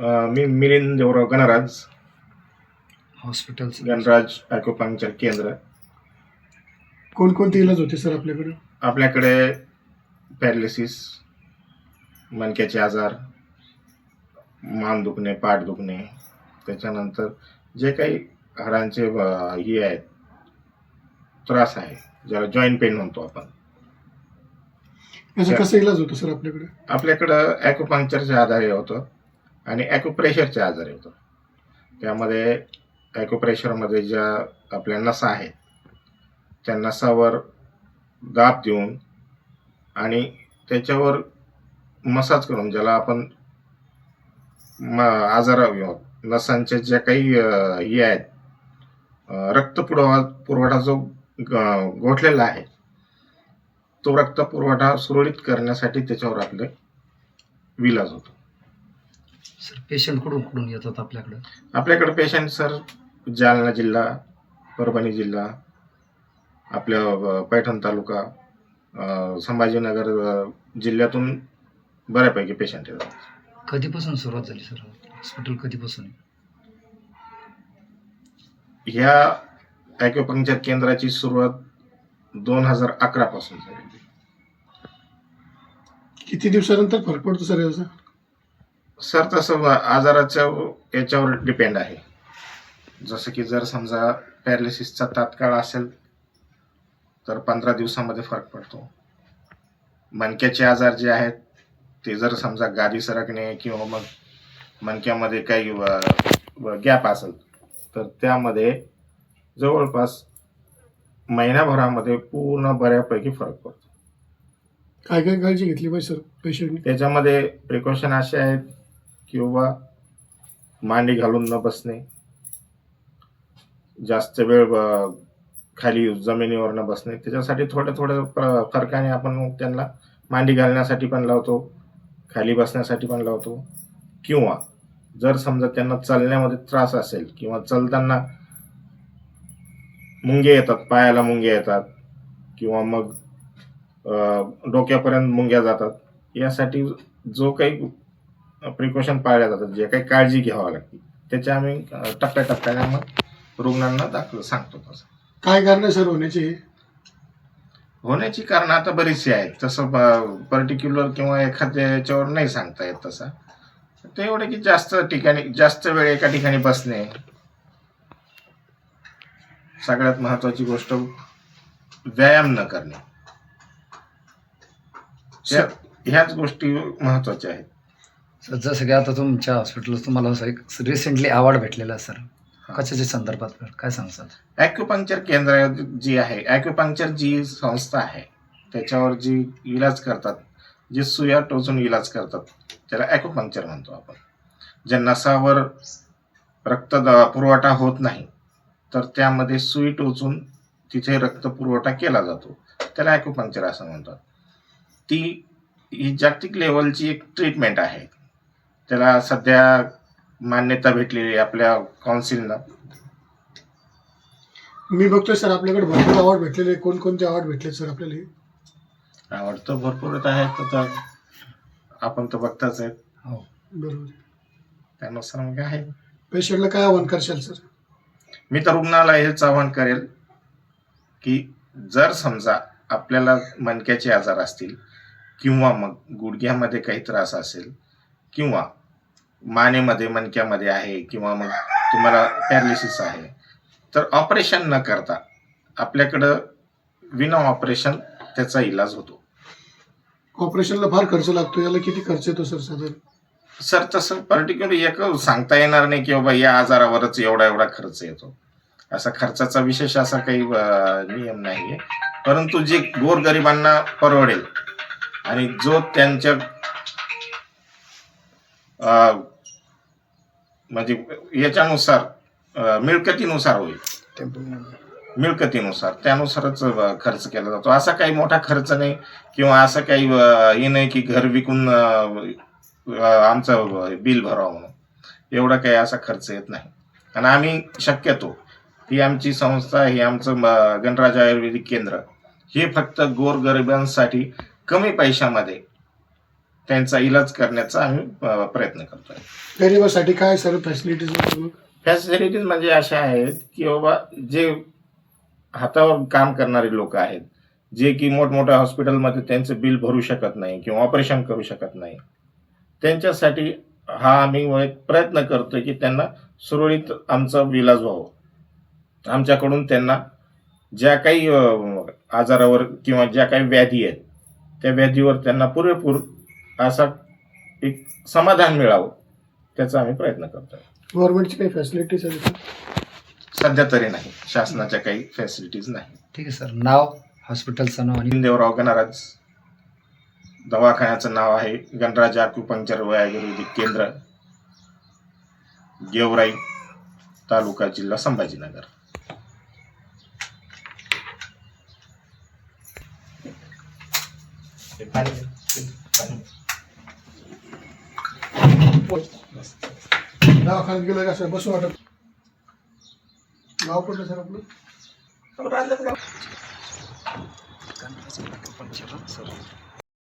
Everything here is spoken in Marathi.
मी मिलिंद देवराव गणराज, हॉस्पिटल गणराज ॲक्युपंक्चर केंद्र. कोणकोणते इलाज होते सर आपल्याकडे? आपल्याकडे पॅरालिसिस, मणक्याचे आजार, मान दुखणे, पाठ दुखणे, त्याच्यानंतर जे काही हाडांचे हे आहेत त्रास आहे, ज्याला जॉईंट पेन म्हणतो आपण. याचा कसा इलाज होतो सर आपल्याकडे? आपल्याकडं ॲक्युपंक्चरचे आधारे होतं आणि ॲक्युप्रेशरचे आधारे होतं. त्यामध्ये ॲक्युप्रेशरमध्ये ज्या आपल्या नसा आहेत त्या नसावर दाब देऊन आणि त्याच्यावर मसाज करून, ज्याला आपण आजार नसांच्या ज्या काही हे आहेत, रक्त पुरवठा जो गोठलेला आहे तो रक्त पुरवठा सुरळीत करण्यासाठी त्याच्यावर आपले विलाज होतो. सर पेशंट कुठून येतात आपल्याकडे? आपल्याकडे पेशंट सर जालना जिल्हा, परभणी जिल्हा, आपल्या पैठण तालुका, संभाजीनगर जिल्ह्यातून बऱ्यापैकी पेशंट येतात. कधीपासून सुरुवात झाली सर हॉस्पिटल कधीपासून? ह्या ॲक्युपंक्चर केंद्राची सुरुवात 2011 पासून झाली. किती दिवसानंतर फरक पडतो सर याचा? सर तसं आजाराच्या याच्यावर डिपेंड आहे. जसं की जर समजा पॅरालिसिसचा तात्काळ असेल तर 15 दिवसामध्ये फरक पडतो. मणक्याचे आजार जे आहेत ते जर समजा गादी सरकणे किंवा मग मणक्यामध्ये काही गॅप असेल तर त्यामध्ये जवळपास महिन्याभरामध्ये पूर्ण बऱ्यापैकी फरक पडतो. काय काय काळजी घेतली पाहिजे सर पेशंटने? त्याच्यामध्ये प्रिकॉशन असे आहेत की बाबा मांडी घालून न बसणे, जास्त वेळ खाली जमिनीवर न बसणे. त्याच्यासाठी थोड्या फरकाने आपण त्यांना मांडी घालण्यासाठी पण लावतो, खाली बसण्यासाठी पण लावतो. किंवा जर समजा त्यांना चालण्यामध्ये त्रास असेल किंवा चालताना मुंगे येतात, पायाला मुंगे येतात किंवा मग डोक्यापर्यंत मुंग्या जातात, यासाठी जो काही प्रिकॉशन पाळल्या जातात, जे काही काळजी घ्यावी लागते त्याच्या आम्ही टप्प्याटप्प्याने मग रुग्णांना दाखल सांगतो. तसं काय कारण सर होण्याची कारण आता बरीचशी आहेत. तसं पर्टिक्युलर किंवा एखाद्या याच्यावर नाही सांगता येत. तसं ते एवढे की जास्त वेळ एका ठिकाणी बसणे, सगळ्यात महत्वाची गोष्ट व्यायाम न करणे, ह्याच गोष्टी महत्वाच्या आहेत. सर जसं की आता तुमच्या हॉस्पिटलला तुम्हाला असं एक रिसेंटली अवॉर्ड भेटलेला आहे सर, कशाच्या संदर्भात काय सांगसाल? ॲक्युपंक्चर केंद्र जी आहे, ॲक्युपंक्चर जी संस्था आहे त्याच्यावर जी इलाज करतात, जे सुया टोचून इलाज करतात त्याला ॲक्युपंक्चर म्हणतो आपण. ज्या नसावर रक्त पुरवठा होत नाही तर त्यामध्ये सुई टोचून तिथे रक्त पुरवठा केला जातो, त्याला ॲक्युपंक्चर असं म्हणतात. ही जागतिक लेवलची एक ट्रीटमेंट आहे. त्याला सध्या मान्यता भेटलेली आपल्या काउन्सिलनं. मी बघतोय सर आपल्याकडे भरपूर अवॉर्ड भेटलेले. कोणकोणते अवॉर्ड भेटले सर आपल्याला? आवड तर भरपूर आहेत, तर आपण तर बघताच आहेत. हो बरोबर. त्यानुसार मग आहे. पेशंटला काय आव्हान करशाल सर? मी तर रुग्णाला हेच आवाहन करेल की जर समजा आपल्याला मणक्याचे आजार असतील किंवा मग गुडघ्यामध्ये काही त्रास असेल किंवा मानेमध्ये मणक्यामध्ये आहे किंवा मग तुम्हाला पॅरालिसिस आहे, तर ऑपरेशन न करता आपल्याकडं विना ऑपरेशन त्याचा इलाज होतो. ऑपरेशनला फार खर्च लागतो, याला किती खर्च येतो सर साधारण? सर तसं पर्टिक्युलर एक सांगता येणार नाही की बाबा या आजारावरच एवढा खर्च येतो. असा खर्चाचा विशेष असा काही नियम नाहीये, परंतु जे गोरगरिबांना परवडेल आणि जो त्यांच्या म्हणजे याच्यानुसार मिळकतीनुसार होईल, मिळकतीनुसार त्यानुसारच खर्च केला जातो. असा काही मोठा खर्च नाही किंवा असं काही हे नाही की घर विकून आमचं बिल भरावं म्हणून, एवढा काही असा खर्च येत नाही. आणि आम्ही शक्यतो ही आमची संस्था, ही आमचं गणराज आयुर्वेदिक केंद्र हे फक्त गोरगरिबांसाठी कमी पैशामध्ये त्यांचा इलाज करण्याचा आम्ही प्रयत्न करतोय. गरीबासाठी काय सर फॅसिलिटीज? फॅसिलिटीज म्हणजे अशा आहेत की बाबा जे हातावर काम करणारे लोक आहेत, जे की मोठमोठ्या हॉस्पिटलमध्ये त्यांचं बिल भरू शकत नाही किंवा ऑपरेशन करू शकत नाही, त्यांच्यासाठी हा आम्ही एक प्रयत्न करतोय की त्यांना सुरळीत आमचा इलाज व्हावं. आमच्याकडून त्यांना ज्या काही आजारावर किंवा ज्या काही व्याधी आहेत त्या व्याधीवर त्यांना पुरेपूर असा एक समाधान मिळावं त्याचा आम्ही प्रयत्न करतोय. गव्हर्नमेंटची काही फॅसिलिटीज आहे सर? सध्या तरी नाही, शासनाच्या काही फॅसिलिटीज नाही. ठीक आहे सर. नाव, हॉस्पिटलचं नाव आणि देवराव गणराज, दवाखान्याचं नाव आहे गणराज ॲक्युपंक्चर व आयुर्वेदिक केंद्र, गेवराई, तालुका, जिल्हा संभाजीनगर. दवाखान्यात गेलं का सर बसू वाटत? गाव कुठलं सर आपलं? सर